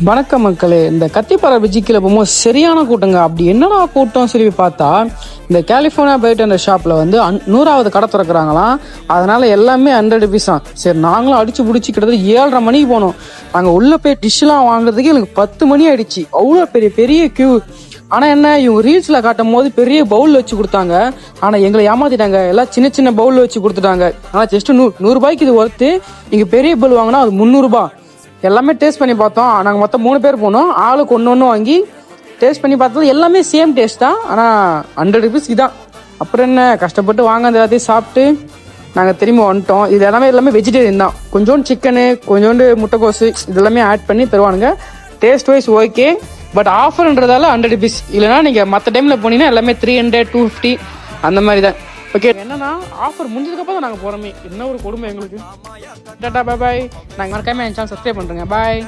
வணக்கம் மக்களே. இந்த கத்திப்பாறை பிஜிக்கில் போகும்போது சரியான கூட்டங்க. அப்படி என்னடா கூட்டம் சொல்லி பார்த்தா, இந்த கலிஃபோர்னியா பைட் அந்த ஷாப்பில் வந்து 100வது கடை திறக்கிறாங்களாம். அதனால எல்லாமே 100 rupees தான். சரி, நாங்களும் அடிச்சு பிடிச்சி கிட்டத்தட்ட 7:30 மணிக்கு போனோம். நாங்கள் உள்ளே போய் டிஷ்லாம் வாங்குறதுக்கு எனக்கு 10 மணி ஆயிடுச்சு. அவ்வளோ பெரிய பெரிய கியூ. ஆனால் என்ன, இவங்க ரீல்ஸில் காட்டும் போது பெரிய பவுல் வச்சு கொடுத்தாங்க. ஆனால் எங்களை ஏமாத்திட்டாங்க. எல்லாம் சின்ன சின்ன பவுல் வச்சு கொடுத்துட்டாங்க. ஆனால் ஜஸ்ட் 100 ரூபாய்க்கு இது ஒர்த்து. இங்கே பெரிய பவுல் வாங்கினா அது 300 ரூபாய். எல்லாமே டேஸ்ட் பண்ணி பார்த்தோம். நாங்கள் மொத்தம் 3 பேர் போனோம். ஆளுக்கு ஒன்று வாங்கி டேஸ்ட் பண்ணி பார்த்தது எல்லாமே சேம் டேஸ்ட் தான். ஆனால் 100 rupees தான். அப்புறம் என்ன, கஷ்டப்பட்டு வாங்க அந்த எல்லாத்தையும் சாப்பிட்டு நாங்கள் திரும்பி வந்துட்டோம். இது எல்லாமே வெஜிடேரியன் தான். கொஞ்சோண்டு சிக்கனு, கொஞ்சோண்டு முட்டைக்கோசு இதெல்லாமே ஆட் பண்ணி தருவானுங்க. Taste wise okay. பட் ஆஃபர்ன்றதால 100 rupees. இல்லைனா நீங்கள் மற்ற டைமில் போனீங்கன்னா எல்லாமே 300, 250 அந்த மாதிரி தான். ஓகே, என்னன்னா ஆஃபர் முடிஞ்சதுக்கப்புறம் தான் நாங்கள் போகிறோமே. என்ன ஒரு கொடுமை எங்களுக்கு. டாடா, பாய். நாங்கள் மறக்காம என் சேனல் சப்ஸ்கிரைப் பண்ணுறேங்க. பாய்.